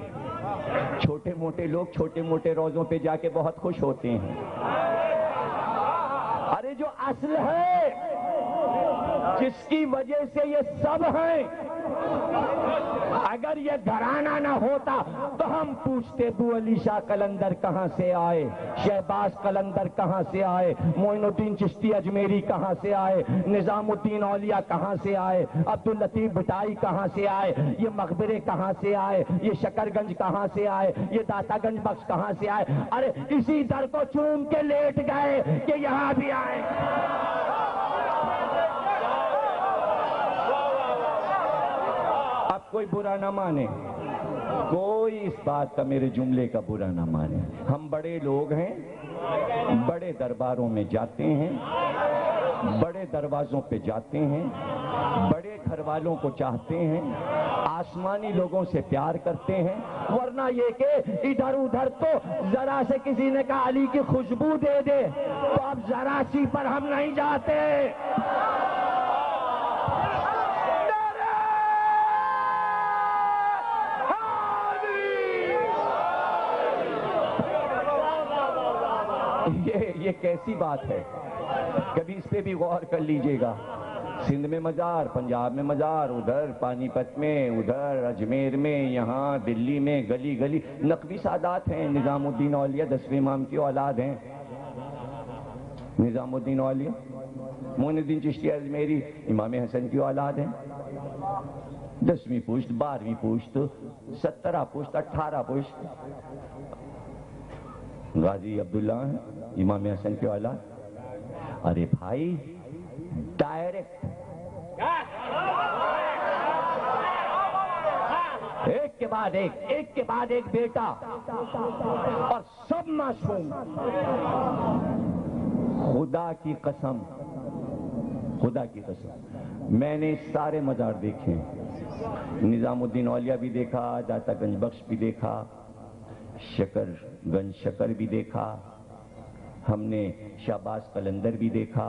Speaker 1: چھوٹے موٹے لوگ چھوٹے موٹے روزوں پہ جا کے بہت خوش ہوتے ہیں۔ ارے جو اصل ہے جس کی وجہ سے یہ سب ہیں، اگر یہ گھرانہ نہ ہوتا تو ہم پوچھتے ابو علی شاہ قلندر کہاں سے آئے، شہباز قلندر کہاں سے آئے، معین الدین چشتی اجمیری کہاں سے آئے، نظام الدین اولیاء کہاں سے آئے، عبداللطیف بھٹائی کہاں سے آئے، یہ مقبرے کہاں سے آئے، یہ شکر گنج کہاں سے آئے، یہ داتا گنج بخش کہاں سے آئے۔ ارے اسی در کو چوم کے لیٹ گئے کہ یہاں بھی آئے۔ کوئی برا نہ مانے، کوئی اس بات کا میرے جملے کا برا نہ مانے، ہم بڑے لوگ ہیں، بڑے درباروں میں جاتے ہیں، بڑے دروازوں پہ جاتے ہیں، بڑے گھر والوں کو چاہتے ہیں، آسمانی لوگوں سے پیار کرتے ہیں، ورنہ یہ کہ ادھر ادھر تو ذرا سے کسی نے کہا علی کی خوشبو دے دے تو اب ذرا سی پر ہم نہیں جاتے۔ یہ کیسی بات ہے؟ کبھی اس پہ بھی غور کر لیجئے گا۔ سندھ میں مزار، پنجاب میں مزار، ادھر پانی پت میں، ادھر اجمیر میں، یہاں دلی میں گلی گلی نقوی سادات ہیں۔ نظام الدین اولیاء 10ویں امام کی اولاد ہیں، نظام الدین اولیاء، معین الدین چشتی اجمیری امام حسن کی اولاد ہیں، 10ویں پشت، 12ویں پشت، 17 پشت، 18 پشت۔ غازی عبداللہ ہیں امام حسن کی اولاد۔ ارے بھائی ڈائریکٹ ایک کے بعد ایک بیٹا اور سب معصوم. خدا کی قسم میں نے سارے مزار دیکھے. نظام الدین اولیاء بھی دیکھا، داتا گنج بخش بھی دیکھا، گنج شکر بھی دیکھا، ہم نے شہباز قلندر بھی دیکھا،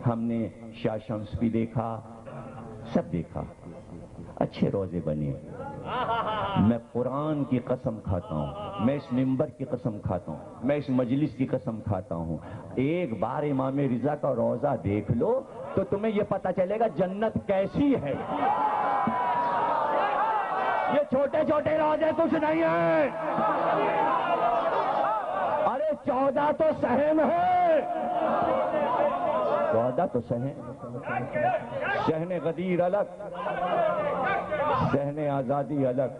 Speaker 1: ہم نے شاہ شمس بھی دیکھا، سب دیکھا. اچھے روزے بنے. میں قرآن کی قسم کھاتا ہوں، میں اس منبر کی قسم کھاتا ہوں، میں اس مجلس کی قسم کھاتا ہوں، ایک بار امام رضا کا روزہ دیکھ لو تو تمہیں یہ پتا چلے گا جنت کیسی ہے. یہ چھوٹے چھوٹے روزے کچھ نہیں ہیں. ارے 14 تو صحن ہے، 14 تو صحن غدیر الگ، صحن آزادی الگ،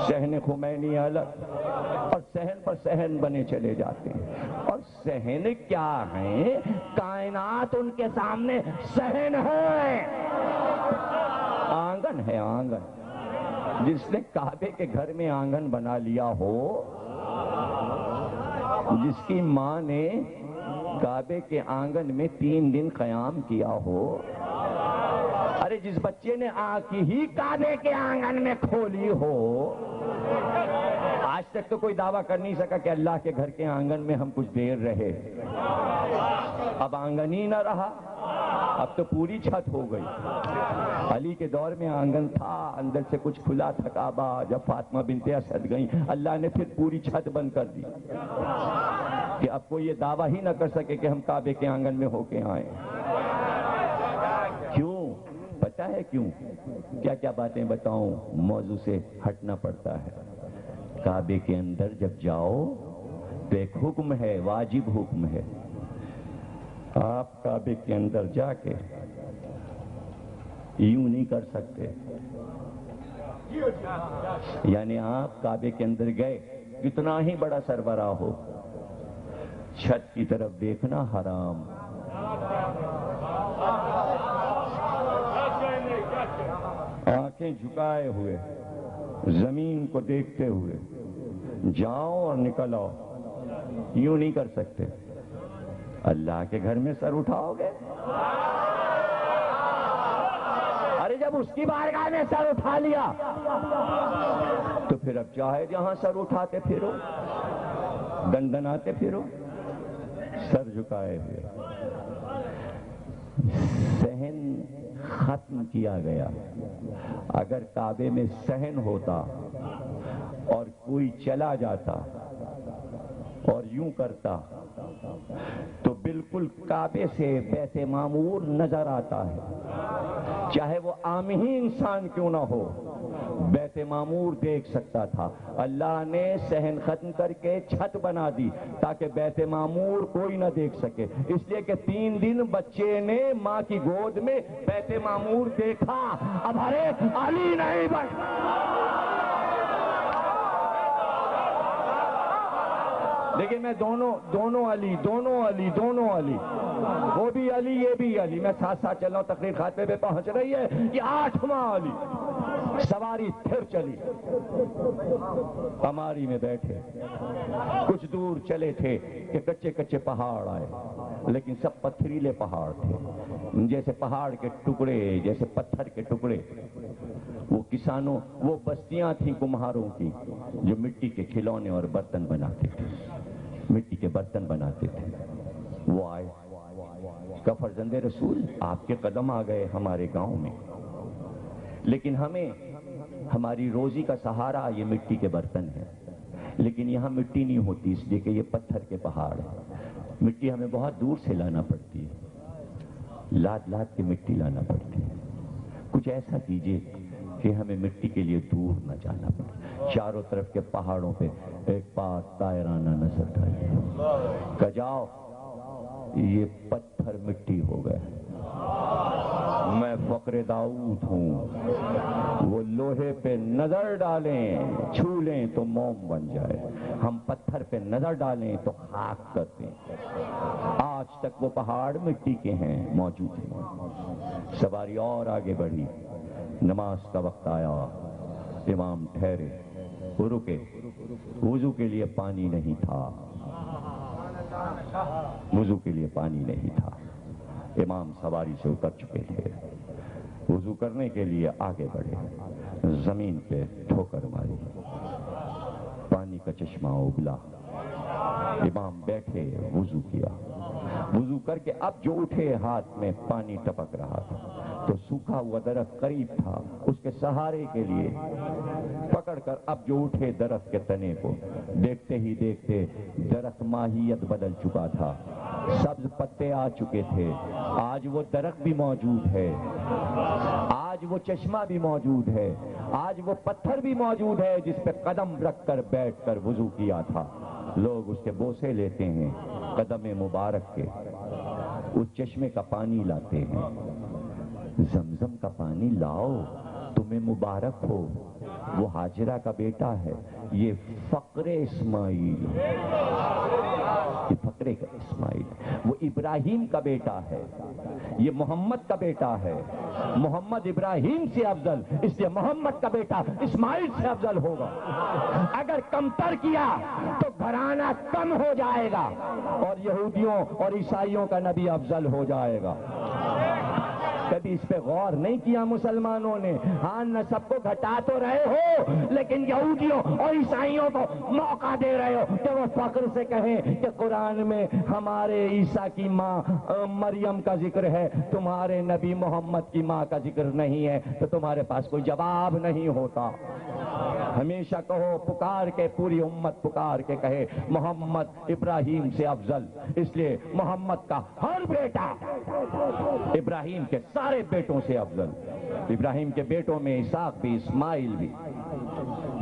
Speaker 1: صحن خمینی الگ، اور صحن پر صحن بنے چلے جاتے ہیں. اور صحن کیا ہیں؟ کائنات ان کے سامنے صحن ہے. آنگن ہے آنگن. جس نے کعبے کے گھر میں آنگن بنا لیا ہو، جس کی ماں نے کعبے کے آنگن میں 3 دن قیام کیا ہو، ارے جس بچے نے آنکھ ہی کعبے کے آنگن میں کھولی ہو، آج تک تو کوئی دعویٰ کر نہیں سکا کہ اللہ کے گھر کے آنگن میں ہم کچھ دیر رہے. اب آنگن ہی نہ رہا، اب تو پوری چھت ہو گئی. علی کے دور میں آنگن تھا، اندر سے کچھ کھلا تھا کعبہ. جب فاطمہ بنت اسد گئیں، اللہ نے پھر پوری چھت بند کر دی کہ اب کوئی یہ دعویٰ ہی نہ کر سکے کہ ہم کعبے کے آنگن میں ہو کے آئیں. کیوں؟ پتہ ہے کیوں؟ کیا کیا باتیں بتاؤں، موضوع سے ہٹنا پڑتا ہے. کعبے کے اندر جب جاؤ تو ایک حکم ہے، واجب حکم ہے. آپ کعبے کے اندر جا کے یوں نہیں کر سکتے. یعنی آپ کعبے کے اندر گئے، کتنا ہی بڑا سربراہ ہو، چھت کی طرف دیکھنا حرام. آنکھیں جھکائے ہوئے زمین کو دیکھتے ہوئے جاؤ اور نکل آؤ، یوں نہیں کر سکتے. اللہ کے گھر میں سر اٹھاؤ گے؟ ارے جب اس کی بارگاہ میں سر اٹھا لیا تو پھر اب چاہے جہاں سر اٹھاتے پھرو، دندناتے پھرو، سر جھکائے ہوئے. صحن ختم کیا گیا. اگر کعبے میں صحن ہوتا اور کوئی چلا جاتا اور یوں کرتا تو بالکل کعبے سے بیت معمور نظر آتا ہے. چاہے وہ عام ہی انسان کیوں نہ ہو، بیت معمور دیکھ سکتا تھا. اللہ نے صحن ختم کر کے چھت بنا دی تاکہ بیت معمور کوئی نہ دیکھ سکے. اس لیے کہ 3 دن بچے نے ماں کی گود میں بیت معمور دیکھا. اب ہر ایک علی نہیں بن. لیکن میں دونوں علی، وہ بھی علی یہ بھی علی. میں ساتھ ساتھ چل رہا ہوں، تقریر خاتمے پہ پہنچ رہی ہے. یہ 8واں علی. سواری پھر چلی، ہماری میں بیٹھے. کچھ دور چلے تھے کہ کچے پہاڑ آئے، لیکن سب پتھریلے پہاڑ تھے، جیسے پہاڑ کے ٹکڑے، جیسے پتھر کے ٹکڑے. وہ بستیاں تھیں کمہاروں کی جو مٹی کے کھلونے اور برتن بناتے تھے، مٹی کے برتن بناتے تھے. وہ آئے کہ فرزند رسول آپ کے قدم آ گئے ہمارے گاؤں میں، لیکن ہماری روزی کا سہارا یہ مٹی کے برتن ہے. لیکن یہاں مٹی نہیں ہوتی، اس لیے کہ یہ پتھر کے پہاڑ ہے. مٹی ہمیں بہت دور سے لانا پڑتی ہے، لاد کے مٹی لانا پڑتی ہے. کچھ ایسا کیجئے کہ ہمیں مٹی کے لیے دور نہ جانا پڑے. چاروں طرف کے پہاڑوں پہ ایک پاک طائرانہ نظر ڈالی کہ جاؤ یہ پتھر مٹی ہو گئے. میں فقر داؤد ہوں، وہ لوہے پہ نظر ڈالیں چھو لیں تو موم بن جائے، ہم پتھر پہ نظر ڈالیں تو خاک کر دیں۔ آج تک وہ پہاڑ مٹی کے ہیں، موجود ہیں۔ سواری اور آگے بڑھی، نماز کا وقت آیا، امام ٹھہرے، رکے، وضو کے لیے پانی نہیں تھا، وضو کے لیے پانی نہیں تھا، امام سواری سے اتر چکے تھے، وضو کرنے کے لیے آگے بڑھے، زمین پہ ٹھوکر ماری، پانی کا چشمہ اگلا، امام بیٹھے، وضو کیا، وضو کر کے اب جو اٹھے ہاتھ میں پانی ٹپک رہا تھا، تو سوکھا ہوا درخت قریب تھا، اس کے سہارے کے لیے پکڑ کر اب جو اٹھے درخت کے تنے کو، دیکھتے ہی دیکھتے درخت ماہیت بدل چکا تھا، سبز پتے آ چکے تھے، آج وہ درخت بھی موجود ہے، آج وہ چشمہ بھی موجود ہے، آج وہ پتھر بھی موجود ہے جس پہ قدم رکھ کر بیٹھ کر وضو کیا تھا۔ لوگ اس کے بوسے لیتے ہیں، قدم مبارک کے، اس چشمے کا پانی لاتے ہیں۔ زمزم کا پانی لاؤ، تمہیں مبارک ہو، وہ ہاجرہ کا بیٹا ہے، یہ فقر اسماعیل، یہ فقر اسماعیل، وہ ابراہیم کا بیٹا ہے، یہ محمد کا بیٹا ہے، محمد ابراہیم سے افضل، اس لیے محمد کا بیٹا اسماعیل سے افضل ہوگا۔ اگر کمتر کیا تو گھرانہ کم ہو جائے گا اور یہودیوں اور عیسائیوں کا نبی افضل ہو جائے گا۔ کبھی اس پہ غور نہیں کیا مسلمانوں نے؟ ہاں نسب کو گھٹا تو رہے ہو، لیکن یہودیوں اور عیسائیوں کو موقع دے رہے ہو کہ وہ فخر سے کہیں کہ قرآن میں ہمارے عیسیٰ کی ماں مریم کا ذکر ہے، تمہارے نبی محمد کی ماں کا ذکر نہیں ہے، تو تمہارے پاس کوئی جواب نہیں ہوتا۔ ہمیشہ کہو، پکار کے، پوری امت پکار کے کہے محمد ابراہیم سے افضل، اس لیے محمد کا ہر بیٹا ابراہیم کے سارے بیٹوں سے افضل۔ ابراہیم کے بیٹوں میں اسحاق بھی، اسماعیل بھی،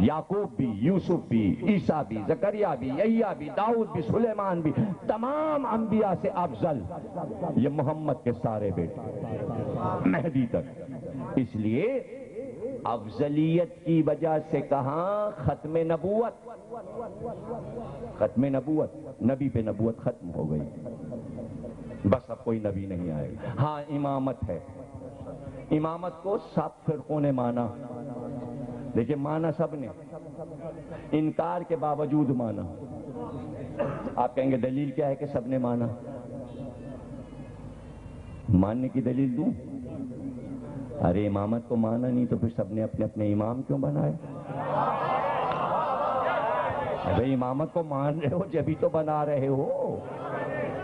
Speaker 1: یعقوب بھی، یوسف بھی، عیسیٰ بھی، زکریا بھی، یحییٰ بھی، داؤد بھی، سلیمان بھی، تمام انبیاء سے افضل یہ محمد کے سارے بیٹے مہدی تک۔ اس لیے افضلیت کی وجہ سے کہاں ختم نبوت، ختم نبوت، نبی پہ نبوت ختم ہو گئی، بس اب کوئی نبی نہیں آئے گا۔ ہاں امامت ہے، امامت کو سب فرقوں نے مانا، دیکھیں مانا سب نے، انکار کے باوجود مانا۔ آپ کہیں گے دلیل کیا ہے کہ سب نے مانا؟ ماننے کی دلیل دوں؟ ارے امامت کو مانا نہیں تو پھر سب نے اپنے اپنے امام کیوں بنائے؟ ارے امامت کو مان رہے ہو جبھی تو بنا رہے ہو۔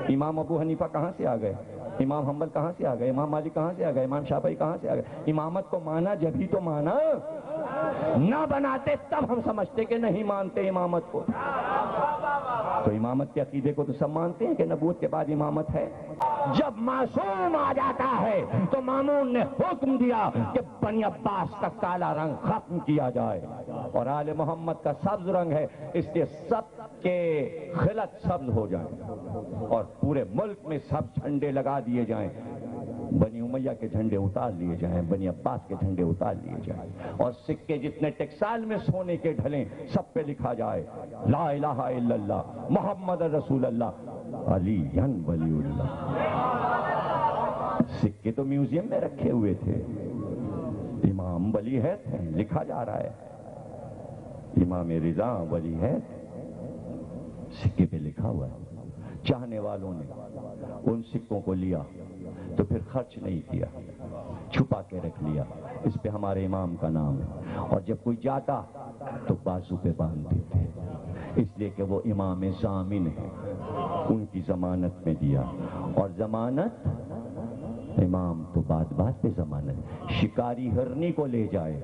Speaker 1: امام ابو حنیفہ کہاں سے آ گئے؟ امام حنبل کہاں سے آ گئے؟ امام مالک کہاں سے آ گئے؟ امام شافعی کہاں سے آ گئے؟ امامت کو مانا جبھی تو مانا، نہ بناتے تب ہم سمجھتے کہ نہیں مانتے امامت کو۔ تو امامت کے عقیدے کو تو سب مانتے ہیں کہ نبوت کے بعد امامت ہے۔ جب معصوم آ جاتا ہے تو مامون نے حکم دیا کہ بنی عباس کا کالا رنگ ختم کیا جائے اور آل محمد کا سبز رنگ ہے، اس لیے سب کے خلط سبز ہو جائیں اور پورے ملک میں سب جھنڈے لگا دیے جائیں، بنی امیہ کے جھنڈے اتار لیے جائیں، بنی عباس کے جھنڈے اتار لیے جائیں، اور سکے جتنے ٹیکسال میں سونے کے ڈھلیں سب پہ لکھا جائے لا الہ الا اللہ محمد رسول اللہ علی ولی اللہ۔ سکے تو میوزیم میں رکھے ہوئے تھے، امام ولی ہے تھے، لکھا جا رہا ہے امام رضا ولی ہے، سکے پہ لکھا ہوا ہے۔ چاہنے والوں نے ان سکوں کو لیا تو پھر خرچ نہیں کیا، چھپا کے رکھ لیا، اس پہ ہمارے امام کا نام ہے، اور جب کوئی جاتا تو بازو پہ باندھ دیتے، اس لیے کہ وہ امام ضامن ہے، ان کی ضمانت میں دیا، اور ضمانت امام تو بات پہ ضمانت۔ شکاری ہرنی کو لے جائے،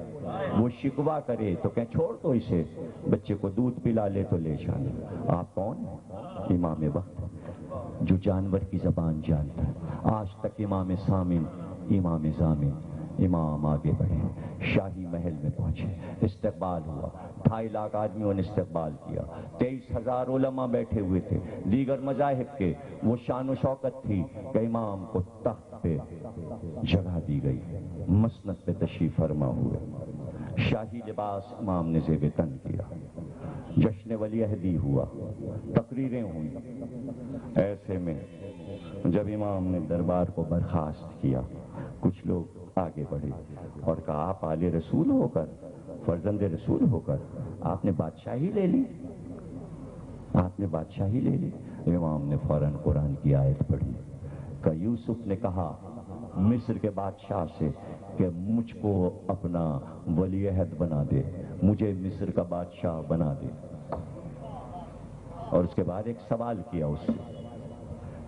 Speaker 1: وہ شکوہ کرے تو کہیں چھوڑ دو اسے، بچے کو دودھ پلا لے تو لے جانے۔ آپ کون ہیں؟ امام وقت، جو جانور کی زبان جانتا ہے۔ آج تک امام سامن، امام ضامن، امام آگے بڑھے، شاہی محل میں پہنچے، استقبال ہوا، 2.5 لاکھ آدمیوں نے استقبال کیا، 23,000 علماء بیٹھے ہوئے تھے، دیگر مذاہب کے، وہ شان و شوکت تھی کہ امام کو تخت پہ جگہ دی گئی، مسند پہ تشریف فرما ہوئے، شاہی لباس امام نے زیب تن کیا، جشن ولی عہدی ہوا، تقریریں ہوئیں۔ ایسے میں جب امام نے دربار کو برخاست کیا، کچھ لوگ آگے بڑھے اور کہا آپ آل رسول ہو کر، فرزند رسول ہو کر آپ نے بادشاہی لے لی، آپ نے بادشاہی لے لی۔ امام نے فوراً قرآن کی آیت پڑھی کہ یوسف نے کہا مصر کے بادشاہ سے کہ مجھ کو اپنا ولی عہد بنا دے، مجھے مصر کا بادشاہ بنا دے۔ اور اس کے بعد ایک سوال کیا اس سے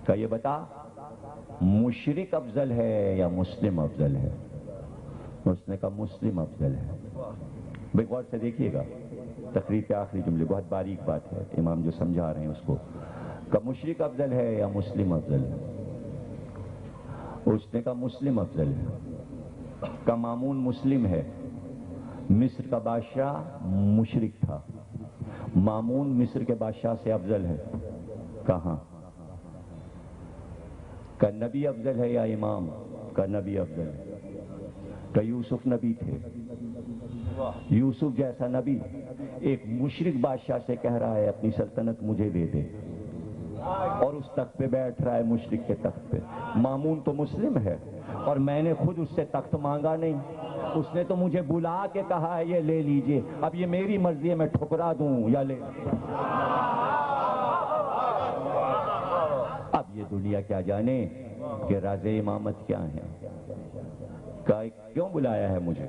Speaker 1: کہ یہ بتا مشرک افضل ہے یا مسلم افضل ہے؟ اس نے کہا مسلم افضل ہے۔ بھئی غور سے دیکھیے گا، تقریر کے آخری جملے بہت باریک بات ہے، امام جو سمجھا رہے ہیں اس کو کہ مشرک افضل ہے یا مسلم افضل ہے؟ اس نے کہا مسلم افضل ہے۔ کہ مامون مسلم ہے، مصر کا بادشاہ مشرک تھا، مامون مصر کے بادشاہ سے افضل ہے؟ کہاں؟ کہ نبی افضل ہے یا امام؟ کہ نبی افضل ہے۔ کہ یوسف نبی تھے، یوسف جیسا نبی ایک مشرک بادشاہ سے کہہ رہا ہے اپنی سلطنت مجھے دے دے، اور اس تخت پہ بیٹھ رہا ہے مشرک کے تخت پہ۔ مامون تو مسلم ہے اور میں نے خود اس سے تخت مانگا نہیں، اس نے تو مجھے بلا کے کہا ہے یہ لے لیجئے، اب یہ میری مرضی ہے میں ٹھکرا دوں یا لے۔ اب یہ دنیا کیا جانے کہ راز امامت کیا ہے۔ کیوں بلایا ہے مجھے؟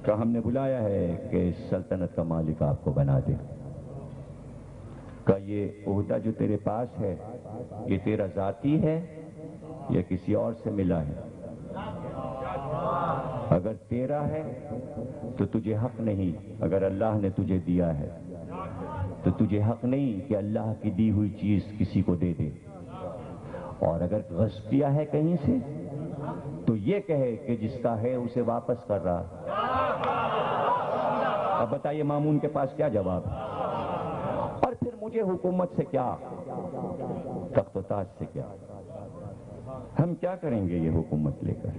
Speaker 1: کہ ہم نے بلایا ہے کہ سلطنت کا مالک آپ کو بنا دے۔ کہ یہ عہدہ جو تیرے پاس ہے یہ تیرا ذاتی ہے یا کسی اور سے ملا ہے؟ اگر تیرا ہے تو تجھے حق نہیں، اگر اللہ نے تجھے دیا ہے تو تجھے حق نہیں کہ اللہ کی دی ہوئی چیز کسی کو دے دے، اور اگر غصب کیا ہے کہیں سے تو یہ کہے کہ جس کا ہے اسے واپس کر رہا۔ اب بتائیے مامون کے پاس کیا جواب ہے؟ اور پھر مجھے حکومت سے کیا، تخت و تاج سے کیا؟ ہم کیا کریں گے یہ حکومت لے کر؟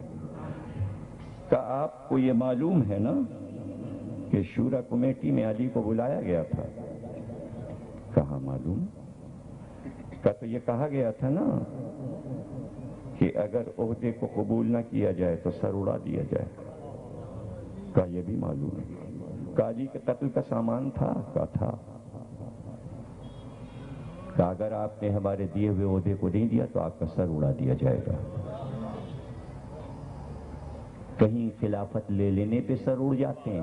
Speaker 1: کہ آپ کو یہ معلوم ہے نا کہ شورا کمیٹی میں علی کو بلایا گیا تھا؟ کہاں معلوم؟ کہ تو یہ کہا گیا تھا نا کہ اگر عہدے کو قبول نہ کیا جائے تو سر اڑا دیا جائے۔ کہ یہ بھی معلوم ہے؟ کہ علی کے قتل کا سامان تھا؟ کہ تھا۔ کہ اگر آپ نے ہمارے دیے ہوئے عہدے کو نہیں دیا تو آپ کا سر اڑا دیا جائے گا۔ کہیں خلافت لے لینے پہ سر اڑ جاتے ہیں،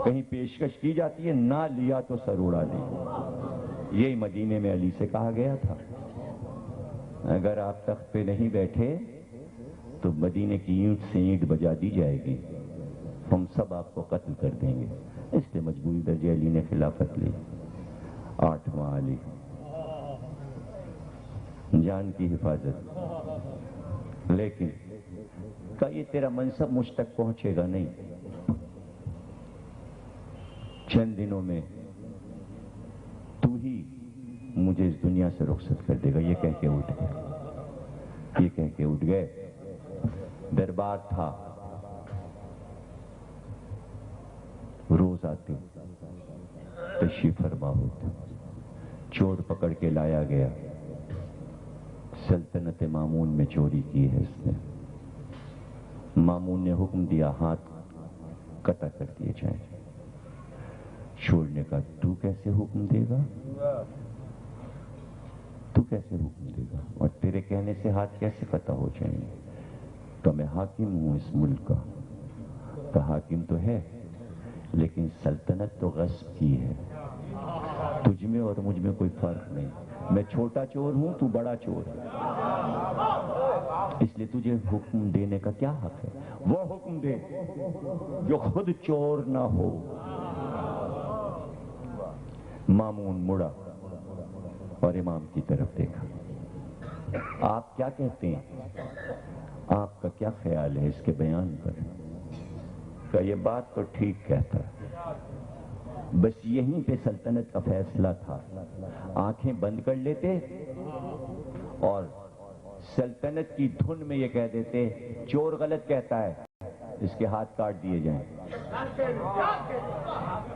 Speaker 1: کہیں پیشکش کی جاتی ہے نہ لیا تو سر اڑا دیں۔ یہی مدینے میں علی سے کہا گیا تھا اگر آپ تخت پہ نہیں بیٹھے تو مدینے کی اینٹ سے اینٹ بجا دی جائے گی، ہم سب آپ کو قتل کر دیں گے۔ اس لیے مجبوری درجہ علی نے خلافت لی، 8واں علی، جان کی حفاظت۔ لیکن کہ یہ تیرا منصب مجھ تک پہنچے گا نہیں، چند دنوں میں تو ہی مجھے اس دنیا سے رخصت کر دے گا۔ یہ کہہ کے اٹھ گئے، یہ کہہ کے اٹھ گئے۔ دربار تھا، روز آتے، تشریف فرما ہوتے، چور پکڑ کے لایا گیا، سلطنت مامون میں چوری کی ہے اس نے۔ مامون نے حکم دیا ہاتھ قطع کر دیے جائیں۔ چھوڑنے کا تو کیسے حکم دے گا؟ تو کیسے حکم دے گا؟ اور تیرے کہنے سے ہاتھ کیسے قطع ہو جائیں گے؟ تو میں حاکم ہوں اس ملک کا۔ تو حاکم تو ہے لیکن سلطنت تو غصب کی ہے، تجھ میں اور مجھ میں کوئی فرق نہیں۔ میں چھوٹا چور ہوں، تو بڑا چور ہے، اس لیے تجھے حکم دینے کا کیا حق ہے؟ وہ حکم دے جو خود چور نہ ہو۔ مامون مڑا اور امام کی طرف دیکھا۔ آپ کیا کہتے ہیں؟ آپ کا کیا خیال ہے اس کے بیان پر؟ کہ یہ بات تو ٹھیک کہتا ہے، بس یہیں پہ سلطنت کا فیصلہ تھا۔ آنکھیں بند کر لیتے اور سلطنت کی دھن میں یہ کہہ دیتے چور غلط کہتا ہے، اس کے ہاتھ کاٹ دیے جائیں۔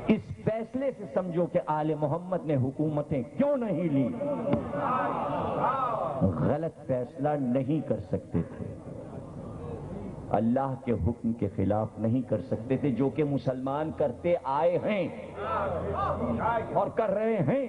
Speaker 1: اس فیصلے سے سمجھو کہ آل محمد نے حکومتیں کیوں نہیں لی، غلط فیصلہ نہیں کر سکتے تھے، اللہ کے حکم کے خلاف نہیں کر سکتے تھے، جو کہ مسلمان کرتے آئے ہیں اور کر رہے ہیں۔